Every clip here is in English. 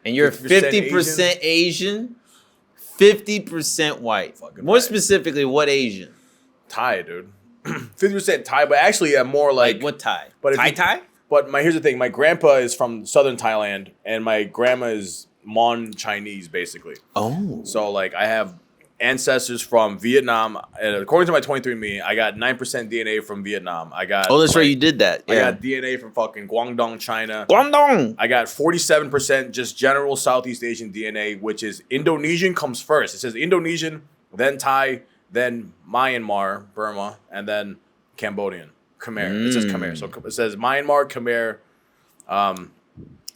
And you're 50% Asian, 50% white. Fucking More right. specifically, what Asian? Thai, dude. 50% Thai, but actually I'm more like what Thai? But Thai? But here's the thing. My grandpa is from southern Thailand, and my grandma is Mon Chinese, basically. Oh. So, like, I have ancestors from Vietnam. And according to my 23andMe, I got 9% DNA from Vietnam. I got. Oh, that's right. You did that. Yeah. I got DNA from fucking Guangdong, China. Guangdong. I got 47% just general Southeast Asian DNA, which is Indonesian comes first. It says Indonesian, then Thai, then Myanmar, Burma, and then Cambodian. Khmer. It says Khmer. So it says Myanmar, Khmer.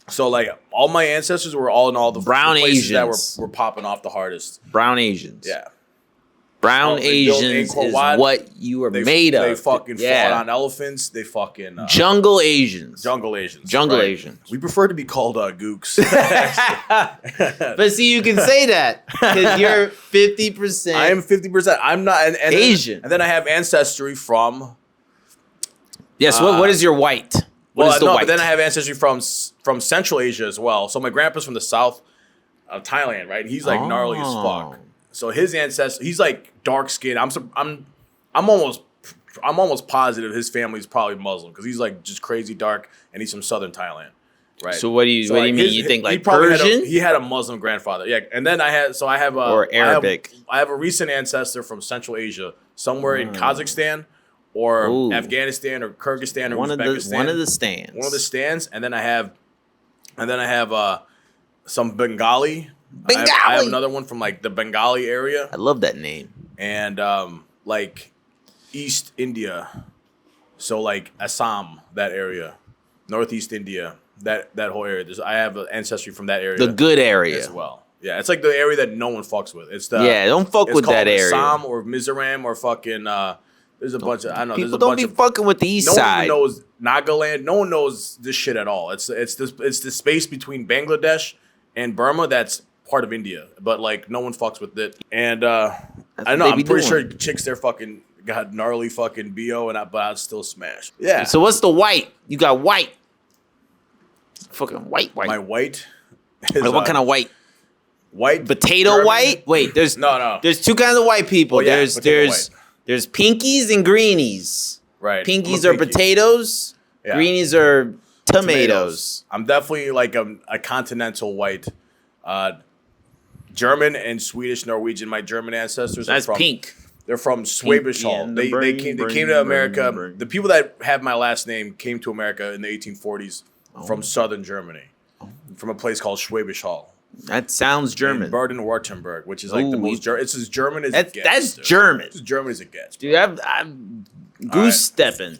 So like all my ancestors were all in all the brown places Asians that were popping off the hardest. Brown Asians. Yeah. Brown Asians is what you are made of. They fucking fought on elephants. They fucking Jungle Asians. Jungle Asians. Jungle right? Asians. We prefer to be called gooks. But see, you can say that because you're 50%. I am 50%. I'm not and Asian. And then I have ancestry from. Yes. What is your white? What is the white? But then I have ancestry from Central Asia as well. So my grandpa's from the south of Thailand, right? He's like gnarly as fuck. So his ancestors, he's like dark skinned. I'm almost positive his family's probably Muslim because he's like just crazy dark and he's from southern Thailand, right? So what do you mean? You think like Persian? He had a Muslim grandfather, yeah. And then I have or Arabic. I have a recent ancestor from Central Asia, somewhere in Kazakhstan. Or Afghanistan or Kyrgyzstan or Uzbekistan. One of the stands. One of the stands, and then I have some Bengali. Bengali. I have another one from like the Bengali area. I love that name. And like East India, so like Assam, that area, Northeast India, that whole area. I have ancestry from that area. The good area as well. Yeah, it's like the area that no one fucks with. It's the don't fuck with that area. Assam or Mizoram or fucking. There's a bunch of people don't be fucking with the east side. No one knows Nagaland. No one knows this shit at all. It's the space between Bangladesh and Burma that's part of India, but like no one fucks with it. And I don't know. I'm pretty sure chicks there fucking got gnarly fucking bo, but I'd still smash. Yeah. So what's the white? You got white. Fucking white. My white. Is, what kind of white? White potato German? White. Wait, there's no. There's two kinds of white people. Yeah, There's pinkies and greenies. Right. Pinkies are potatoes. Yeah. Greenies are tomatoes. I'm definitely like a continental white. German and Swedish, Norwegian. My German ancestors. That's pink. They're from Schwäbisch Hall. They came to America. The people that have my last name came to America in the 1840s from southern Germany, from a place called Schwäbisch Hall. That sounds German. Baden-Württemberg, which is like the most German. It's as German as it gets. That's German. It's as German as it gets. Dude, I'm goose stepping.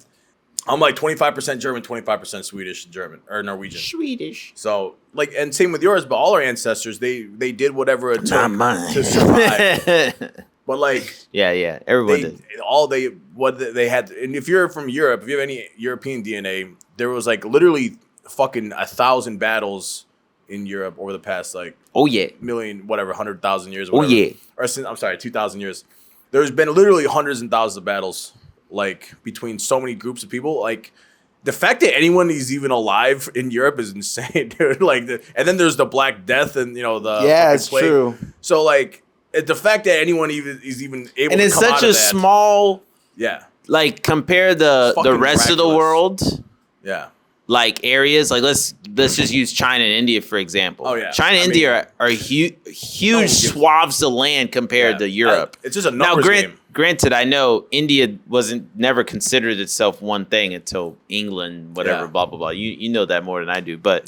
I'm like 25% German, 25% Swedish, German or Norwegian. Swedish. So like, and same with yours, but all our ancestors, they did whatever it took to survive. But like, yeah, everyone did. They had, and if you're from Europe, if you have any European DNA, there was like literally fucking 1,000 battles in Europe over the past million, whatever, 100,000 years. Or whatever. Or since, I'm sorry, 2,000 years. There's been literally hundreds and thousands of battles, like between so many groups of people. Like the fact that anyone is even alive in Europe is insane, dude. Like, and then there's the Black Death and it's plague. True. So like the fact that anyone is even able and to it's come such out a of that, small like compare the rest of the world. Yeah. Like areas, like let's just use China and India for example. Oh yeah, China and India are huge swaths of land compared to Europe. It's just a numbers game. Granted, I know India never considered itself one thing until England, whatever, blah blah blah. You know that more than I do, but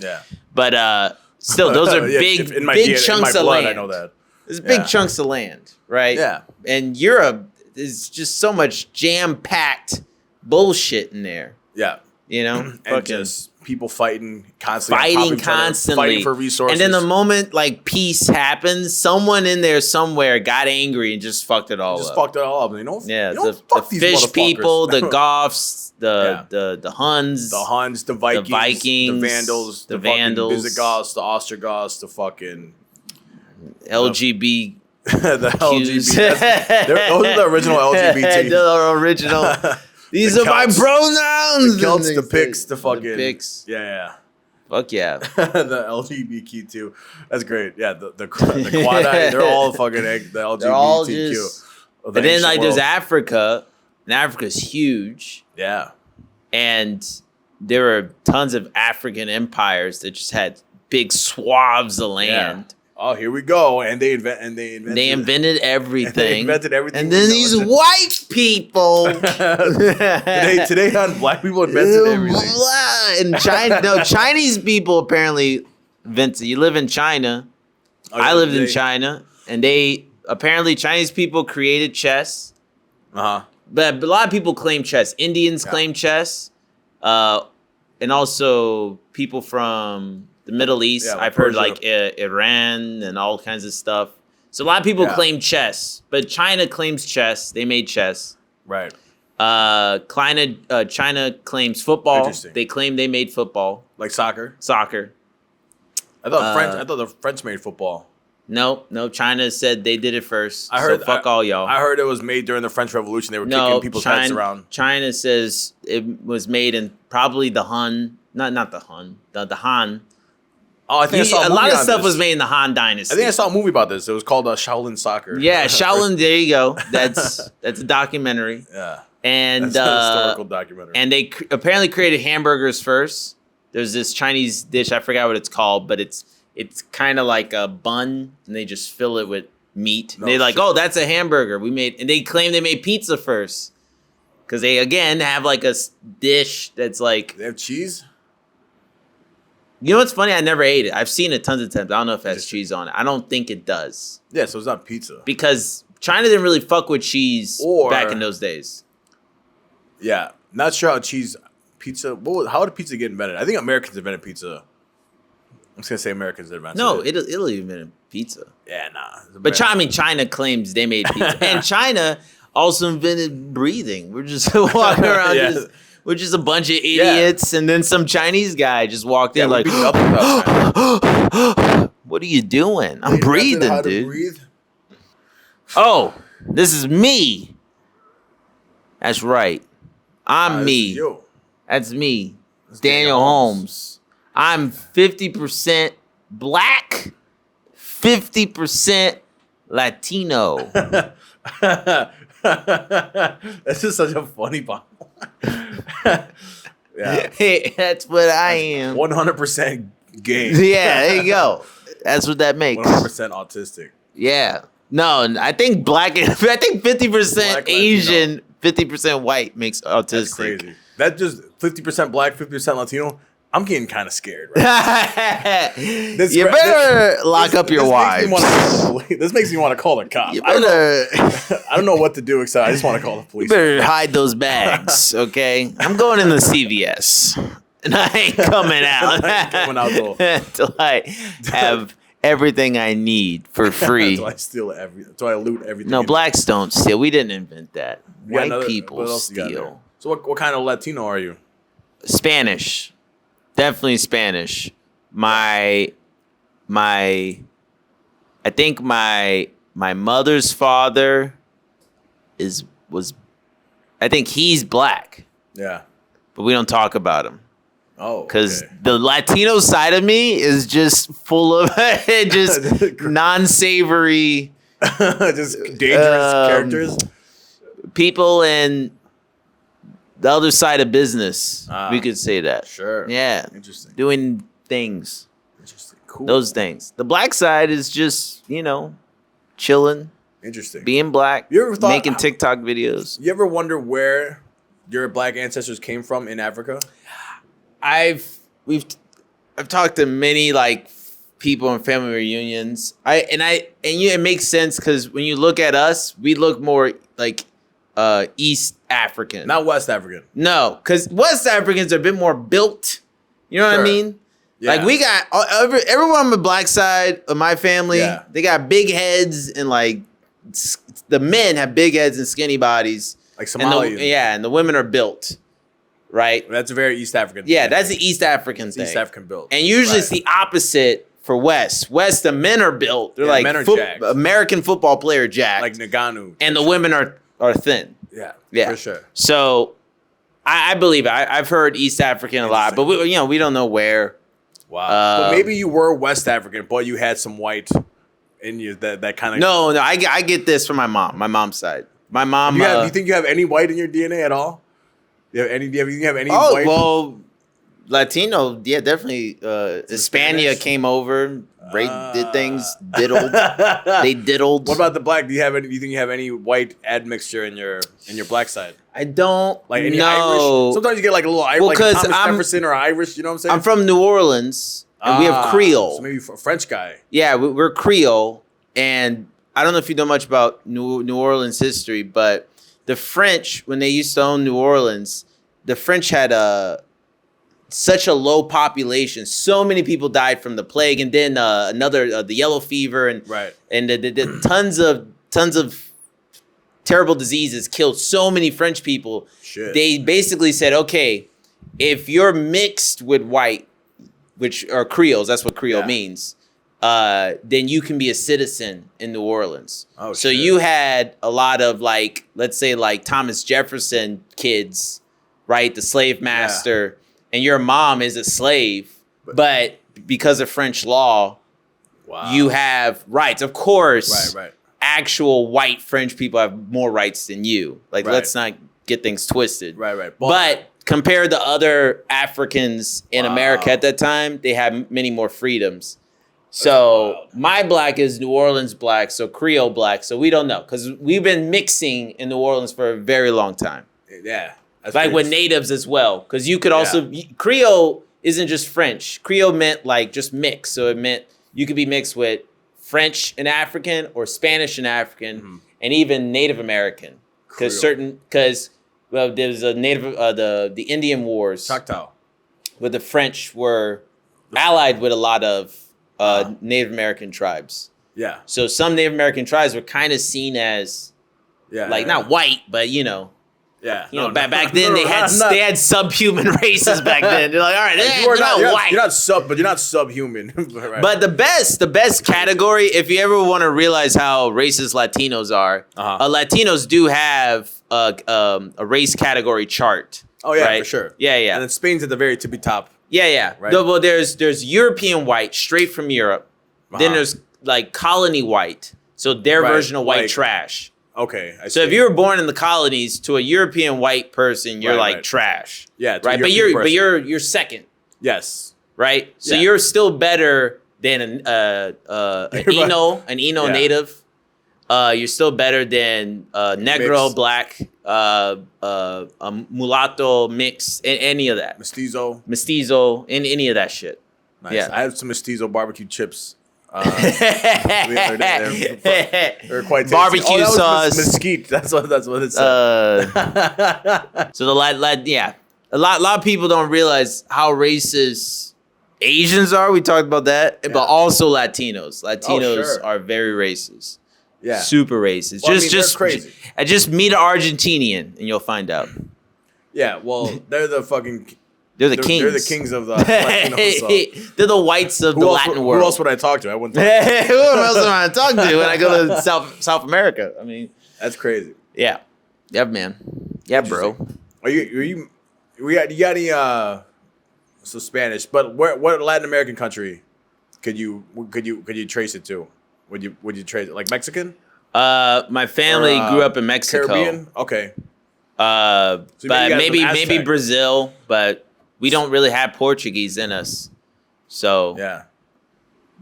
still, those are big chunks of land. I know that. There's big chunks of land, right? Yeah, and Europe is just so much jam-packed bullshit in there. Yeah. And just people fighting constantly, fighting for resources. And then the moment like peace happens, someone in there somewhere got angry and just fucked it all up. Fucked it all up. The fish people, the Goths, the Huns, the Vikings, the Vandals, the Visigoths, the Ostrogoths, the fucking LGB. The LGBT. Those are the original LGBT. The original. These are my pronouns. The Celts, the Picts, the fucking... The Picts. Yeah. Fuck yeah. The LGBTQ. That's great. Yeah, the quad eye, they're all fucking the LGBTQ. They're all just, but then like there's Africa, and Africa's huge. Yeah. And there are tons of African empires that just had big swaths of land. Yeah. Oh, here we go. And they invented everything. And then these white people. today on black people invented everything. And Chinese people apparently invented. You live in China. I lived in China, and Chinese people created chess. But a lot of people claim chess. Indians claim chess, and also people from the Middle East. I've heard like Iran and all kinds of stuff. So a lot of people claim chess, but China claims chess. They made chess. Right. China claims football. They claim they made football. Like soccer. I thought the French made football. No. China said they did it first. I heard. So fuck all y'all. I heard it was made during the French Revolution. They were kicking people's heads around. China says it was made in probably the Han, not the Han, the Han. Oh, I think I saw a lot of stuff was made in the Han Dynasty. I think I saw a movie about this. It was called Shaolin Soccer. Yeah, Shaolin. There you go. That's a documentary. Yeah, and that's a historical documentary. And they apparently created hamburgers first. There's this Chinese dish, I forgot what it's called, but it's kind of like a bun, and they just fill it with meat. They're like, oh, that's a hamburger and they claim they made pizza first, because they again have like a dish that's like they have cheese. You know what's funny? I never ate it. I've seen it tons of times. I don't know if it has cheese on it. I don't think it does. Yeah, so it's not pizza. Because China didn't really fuck with cheese back in those days. Yeah, not sure how pizza. How did pizza get invented? I think Americans invented pizza. I'm just gonna say Americans invented. No, Italy invented pizza. Yeah, nah. But China claims they made pizza, and China also invented breathing. We're just walking around, we're just a bunch of idiots, and then some Chinese guy just walked in like, "What are you doing? I'm breathing, dude." Breathe? Oh, this is me. That's right. I'm me. That's me. Daniel Holmes. I'm 50% black, 50% Latino. That's just such a funny bomb. Yeah. Hey, that's what I am. 100% gay. Yeah, there you go. That's what that makes. 100% autistic. Yeah. No, I think 50% Asian, 50% white makes autistic. That's crazy. That just 50% black, 50% Latino. I'm getting kind of scared right now. You better lock up your wives. This makes me want to call the cops. I don't know what to do except I just want to call the police. You better hide those bags, okay? I'm going in the CVS, and I ain't coming out. Until I have everything I need for free. Until I loot everything. No, blacks don't steal. We didn't invent that. White people steal. So what kind of Latino are you? Spanish. Definitely Spanish. I think my mother's father I think he's black. Yeah. But we don't talk about him. Oh. Because the Latino side of me is just full of just non-savory, just dangerous characters. People in the other side of business, we could say that. Sure. Yeah. Interesting. Doing things. Interesting. Cool. Those things. The black side is just, chilling. Interesting. Being black. You ever thought, making TikTok videos. You ever wonder where your black ancestors came from in Africa? I've talked to many people in family reunions. It makes sense because when you look at us, we look more like East African, not West African. No, because West Africans are a bit more built. You know what I mean? Yeah. Like we got everyone on the black side of my family. Yeah. They got big heads and the men have big heads and skinny bodies. Like Somalians. And the women are built. Right? That's a very East African thing. Yeah, that's the East African thing. East African built. And usually it's the opposite for West. West, the men are built. They're like men are American football player jacked. Like Naganu. And the women are thin. Yeah, for sure. So I believe it. I've heard East African a lot, but we don't know where. Wow. But maybe you were West African, but you had some white in you that kind of. No, I get this from my mom's side. My mom. Do you think you have any white in your DNA at all? Do you have any white? Oh, well, Latino, yeah, definitely. Hispania came over, did things, diddled. They diddled. What about the black? Do you think you have any white admixture in your black side? I don't. Like any Irish? Sometimes you get like a little Irish, like Thomas Jefferson or Irish. You know what I'm saying? I'm from New Orleans, and we have Creole. So maybe a French guy. Yeah, we're Creole, and I don't know if you know much about New Orleans history, but the French, when they used to own New Orleans, the French had such a low population. So many people died from the plague, and then the yellow fever, and the tons of terrible diseases killed so many French people. Shit. They basically said, okay, if you're mixed with white, which are Creoles, that's what Creole means, then you can be a citizen in New Orleans. Oh, so shit. you had a lot of let's say Thomas Jefferson kids, right? The slave master. Yeah. And your mom is a slave, but because of French law, you have rights. Of course, actual white French people have more rights than you. Let's not get things twisted. Right. But compared to other Africans in America at that time, they had many more freedoms. So my black is New Orleans black, so Creole black. So we don't know because we've been mixing in New Orleans for a very long time. Yeah. With natives as well, because you could also Creole isn't just French. Creole meant just mix, so it meant you could be mixed with French and African or Spanish and African, and even Native American. Because there's a Native the Indian Wars. Choctaw. But the French were allied with a lot of Native American tribes. Yeah. So some Native American tribes were kind of seen as not white, but Yeah, back then they had subhuman races back then. They're like, all right, you're not white. You're not subhuman. Right. But the best category, if you ever want to realize how racist Latinos are, Latinos do have a race category chart. Oh yeah, right? For sure. Yeah. And then Spain's at the very tippy top. Yeah. Right. Well, there's European white straight from Europe. Then there's colony white, so their version of white trash. Okay. So if you were born in the colonies, to a European white person, you're trash. Yeah. Right. But you're second. Yes. Right. So you're still better than an Eno native. You're still better than Negro, mixed. Black, a mulatto, mix, any of that. Mestizo, any of that shit. Nice. Yeah. I had some mestizo barbecue chips. They're quite tasty. Barbecue sauce, mesquite. That's what it said. So a lot of people don't realize how racist Asians are. We talked about that, but also Latinos. Latinos are very racist. Yeah, super racist. Well, just crazy. Just meet an Argentinian and you'll find out. Yeah, well, they're the fucking. They're the kings. They're the kings of the Latinos. So. They're the whites of the Latin world. Who else would I talk to? I wouldn't talk to. Who else am I talking to when I go to South America? I mean, that's crazy. Yeah, man. Yeah, bro. You got any so Spanish? But what Latin American country could you trace it to? Would you trace it like Mexican? My family grew up in Mexico. Caribbean. Okay. So but maybe Brazil, but. We don't really have Portuguese in us. So,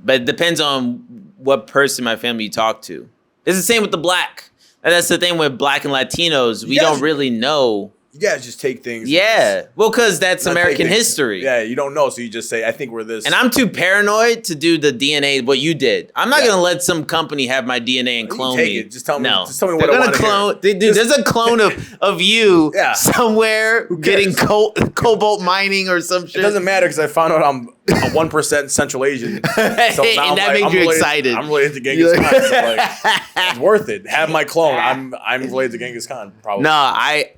but it depends on what person in my family you talk to. It's the same with the black. And that's the thing with black and Latinos. We don't really know. You guys just take things. Yeah. Well, because that's American history. Yeah, you don't know. So you just say, I think we're this. And I'm too paranoid to do the DNA, what you did. I'm not going to let some company have my DNA and clone me. Just tell me. No. Just tell me what I want to clone. Dude, there's a clone of you somewhere getting cobalt mining or some shit. It doesn't matter because I found out I'm 1% Central Asian. So and that made you excited. I'm related to Genghis Khan. So it's worth it. Have my clone. I'm related to Genghis Khan, probably. No,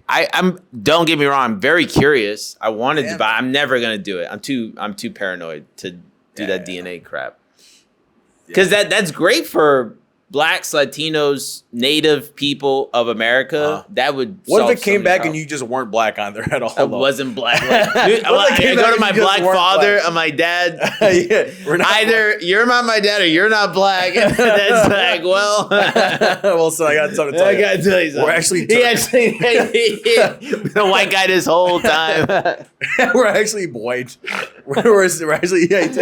I'm. Don't get me wrong. I'm very curious. I wanted to, but I'm never gonna do it. I'm too paranoid to do that DNA crap. Because that's great for blacks, Latinos, native people of America, that would. What if it came back and you just weren't black on there at all? I wasn't black. Dude, I go to my black father and my dad. Either you're not my dad or you're not black. And that's like, well. Well, so I got something to tell you. I got to tell you something. We're actually. The white guy this whole time. We're actually white. We're actually. Just,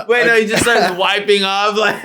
wait, no, he just starts wiping off. Like,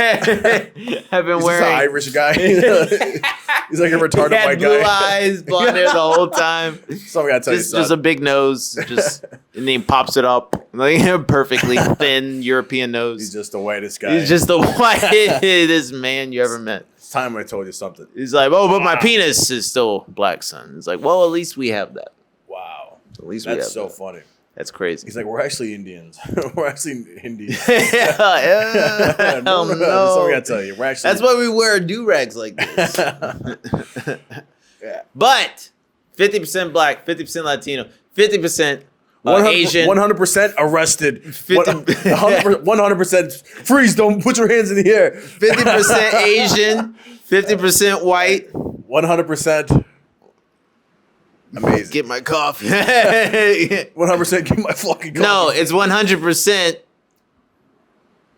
I've been wearing. He's an Irish guy. He's like a retarded white guy. Blue eyes, blonde hair the whole time. So I gotta tell you something. Just a big nose. Just and then he pops it up. Like perfectly thin European nose. He's just the whitest guy. He's just the whitest man you ever met. It's time I told you something. He's like, oh, but my penis is still black, son. It's like, well, at least we have that. Wow. At least we have That's so that. funny. That's crazy. He's like, we're actually Indians. We're actually Indians. Yeah. No. So I gotta tell you, we're actually. That's why we wear do-rags like this. Yeah. But 50% black, 50% Latino, 50% 100%, Asian. 100% arrested. 100% freeze. Don't put your hands in the air. 50% Asian, 50% white. 100%. Amazing. Get my coffee. 100% get my fucking coffee. No, it's 100%.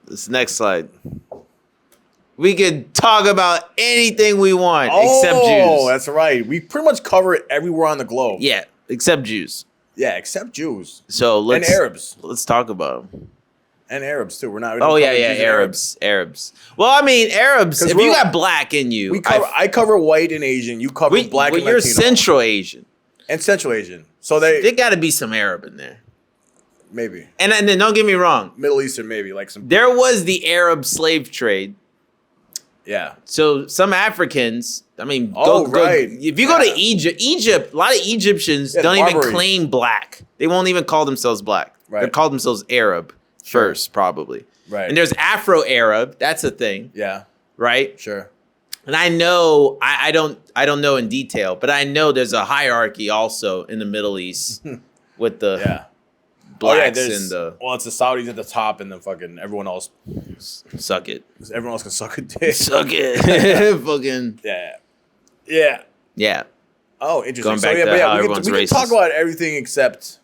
This next slide. We could talk about anything we want except Jews. Oh, that's right. We pretty much cover it everywhere on the globe. Yeah, except Jews. Yeah, except Jews. So and Arabs. Let's talk about them. And Arabs too. We're not. Oh yeah, Arabs. Well, I mean, Arabs. If you got black in you, I cover white and Asian. You cover black and Latino. You're Central Asian and Central Asian. So there got to be some Arab in there. Maybe. And then don't get me wrong. Middle Eastern, maybe like some. There was the Arab slave trade. Yeah. So some Africans, I mean, right. If you go to Egypt, a lot of Egyptians don't even claim black. They won't even call themselves black. Right. They call themselves Arab first, probably. Right. And there's Afro-Arab. That's a thing. Yeah. Right. Sure. And I know I don't know in detail, but I know there's a hierarchy also in the Middle East with the blacks and the. Well, it's the Saudis at the top, and then fucking everyone else. Suck it. Everyone else can suck a dick. Suck it. Fucking. Yeah. Yeah. Oh, interesting. Going back to how everyone's we can talk about everything except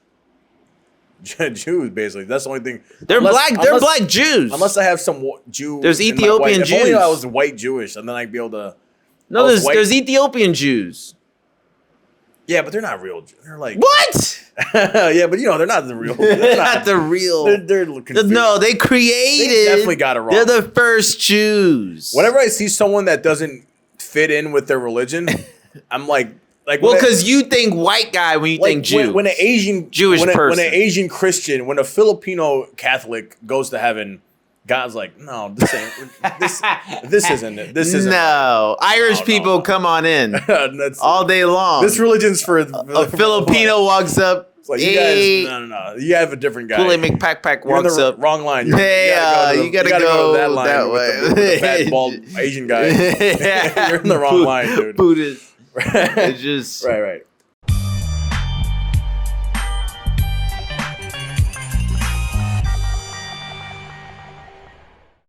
Jews. Basically, that's the only thing. They're black Jews. Unless I have some Jew. There's Ethiopian Jews. If only I was white Jewish, and then I'd be able to. No, there's Ethiopian Jews. Yeah, but they're not real. They're like what? Yeah, but they're not the real. They're not the real. They're confused. No, they created. They definitely got it wrong. They're the first Jews. Whenever I see someone that doesn't fit in with their religion, I'm like. Well, because you think white guy when you think Jew. When an Asian Jewish person, when an Asian Christian, when a Filipino Catholic goes to heaven, God's like, no, this ain't this isn't it. This isn't. No, Irish people come on in all day long. This religion's for a Filipino walks up. Like, you guys, no. You have a different guy. Kool-Aid McPack walks up. Wrong line. You gotta go that line. That way. With the fat, bald Asian guy. You're in the wrong line, dude. Buddhist. It's just right.